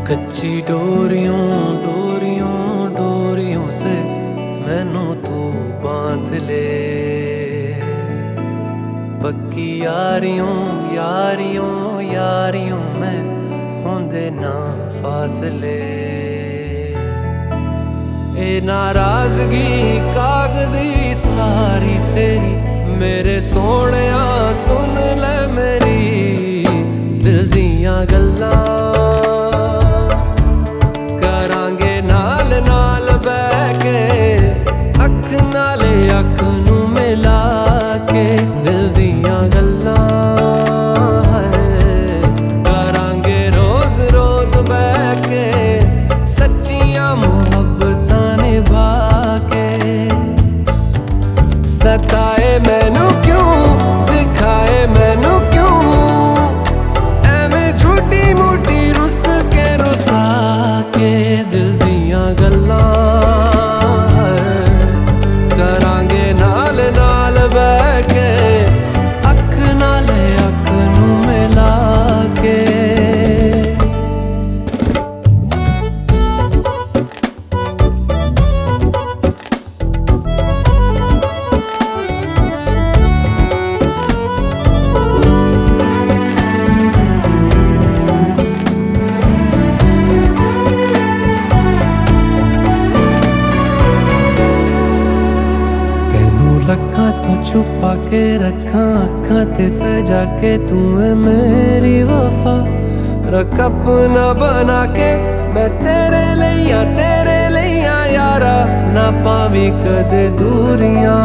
कच्ची डोरियों डोरियों डोरियों से मैनू तू बांध ले, पक्की यारियों यारियों यारियों में होंदे ना फासले। ए नाराजगी कागजी सारी तेरी मेरे सोहणिया सुन ले मेरी दिल दियां गल्लां करांगे नाल नाल बैठ के अख नाले अख नू मिला के दिल दियां गल्लां करांगे रोज रोज बैठ के सच्चियां मुहब्बतां निभा के। सताए मैनू क्यों दिखाए मैनू क्यों एवें झूठी मूठी रुस के रुसा के दिल दियां गल्लां करांगे नाल नाल बैठ के अख नाले अख नू मिला के। छुपा के रखा अखा ते सजा के तू है मेरी वफा रख अपना बना के मैं तेरे लिया यारा ना पावी कदे दूरियां।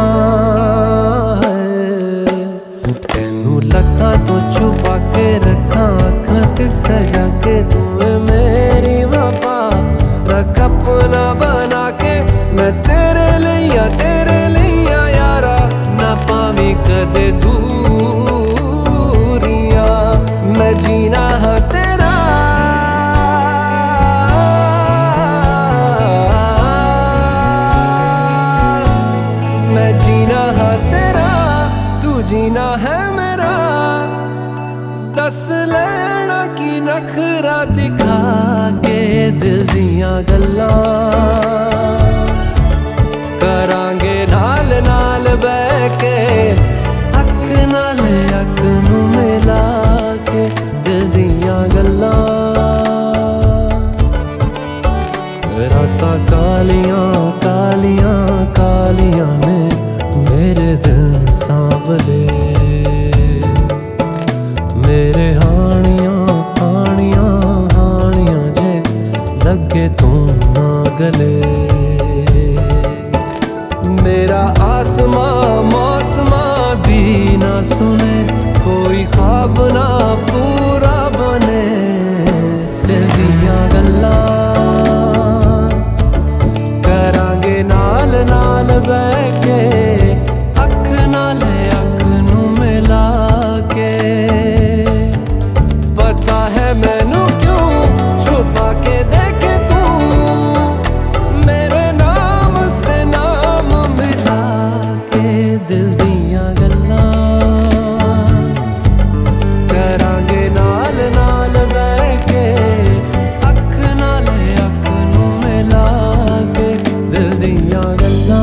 तेनू लखा तो छुपा के रखा अखा ते सजा के तू है मेरी वफा रख अपना बना के मैं तेरे लिया यारा ना पावी कदे दूरियां। मैं जीना है तेरा मैं जीना है तेरा तू जीना है मेरा। दस लेना की नखरा दिखा के दिल दियां गल्लां करांगे नाल नाल बह के अख नाल अख नू मिला के दिल दियां गल्लां रातां कालियां कालियां कालियां ने मेरे दिल सांवले मेरे हानियां हानियां हानियां जे लगे तू ना गले मेरा आसमां मौसमां दी ना सुने कोई ख्वाब ना पूरा बने दिल दियां गल्लां करांगे नाल नाल बह के अख नाल अख नू मिला के पता है मैनू क्यों छुपा के देखे तू मेरे नाम से नाम मिला के दिल दियां गल्लां करांगे नाल नाल बह के अख नाल अख नू मिला के दिल दियां गल्लां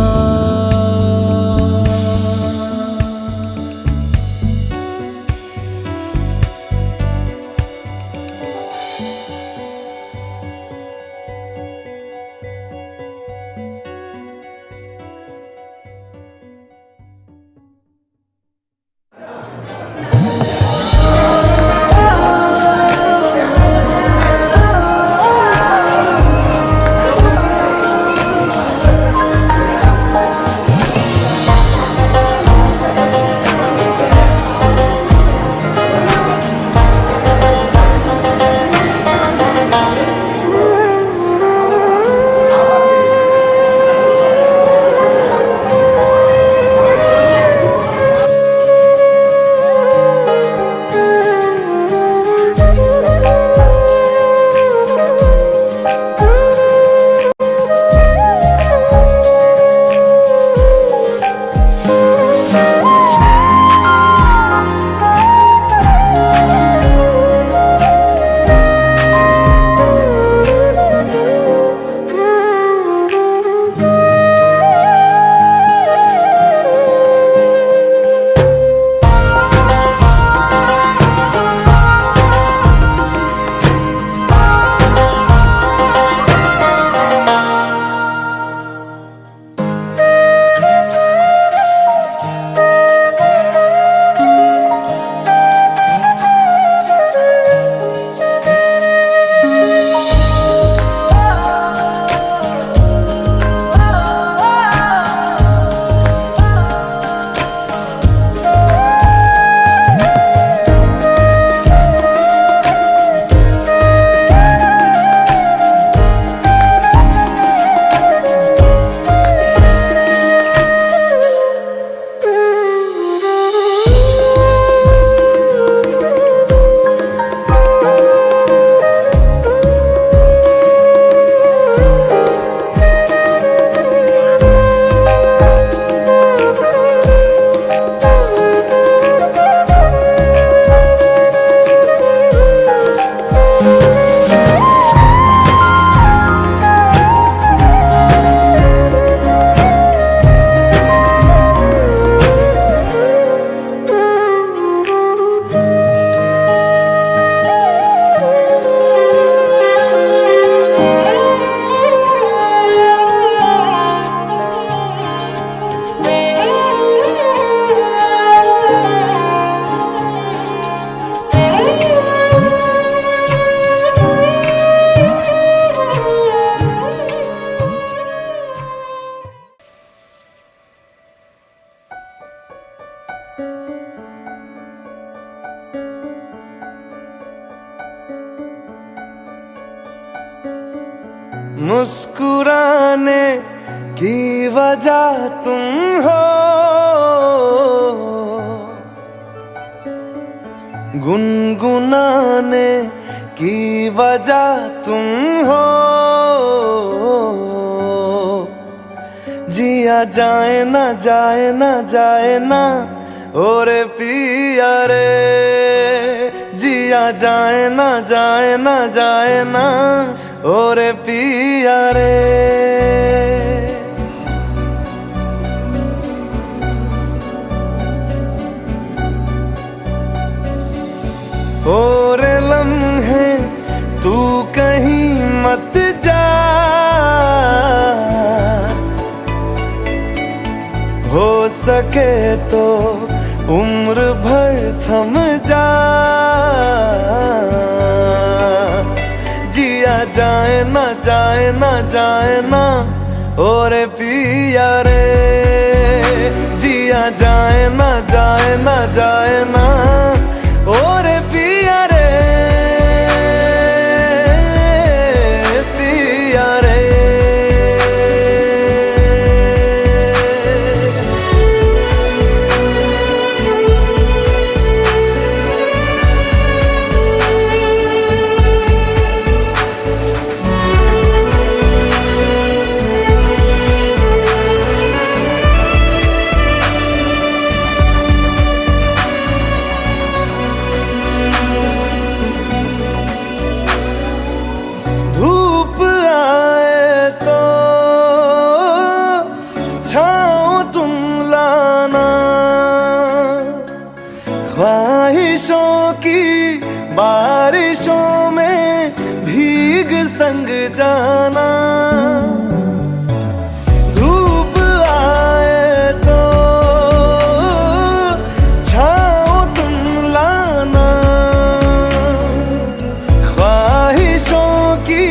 मुस्कुराने की वजह तुम हो, गुनगुनाने की वजह तुम हो। जिया जाए ना जाए ना जाए ना ओरे पिया रे, जी जिया जाए ना जाए ना जाए ना ओरे पिया रे और लम्हे तू कहीं मत जा हो सके तो उम्र भर थम जा जिया जाए ना जाए ना जाए ना और पिया रे जिया जाए ना जाए ना जाए ना और पिया रे पिया रे ख्वाहिशों की बारिशों में भीग संग जाना धूप आए तो छाओ तुम लाना ख्वाहिशों की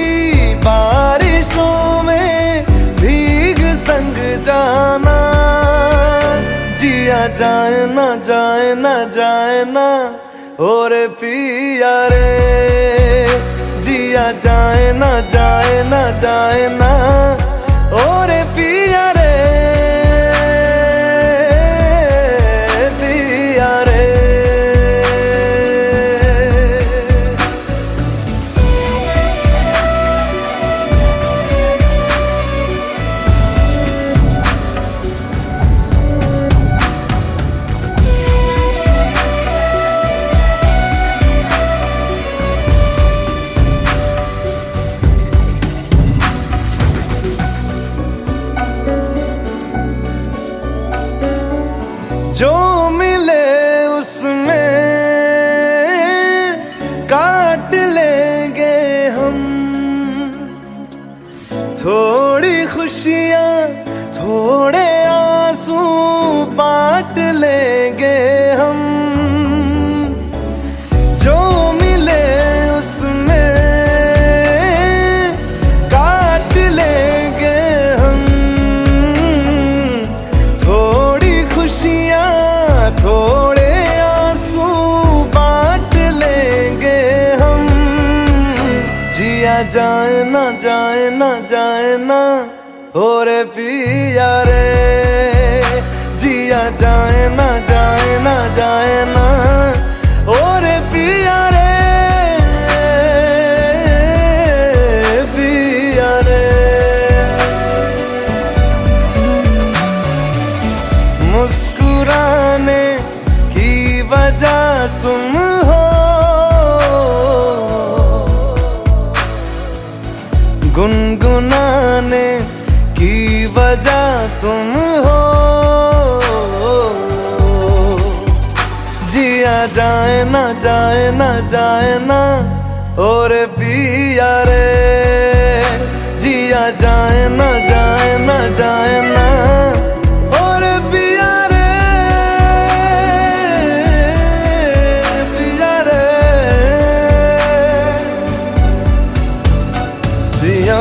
बारिशों में भीग संग जाना जिया जाए ना जाए ना जाए ना और पिया रे जिया जाए ना जाए ना जाए ना और पिया रे पिया रे जो मिले उसमें काट लेंगे हम थोड़ी खुशियाँ थोड़े आंसू बांट लेंगे हम जो मिले उसमें काट लेंगे हम थोड़ी खुशियाँ थोड़े आंसू बांट लेंगे हम जिया जाए ना जाए ना जाए ना और पिया रे जिया जाए ना जाए ना जाए ना और पिया रे पिया रे मुस्कुराने की वजह तुम हो गुनगुनाने की वजह तुम हो जिया जाए ना जाए ना जाए ना और पिया रे जिया जाए ना जाए ना जाए ना और पिया रे पिया रे पिया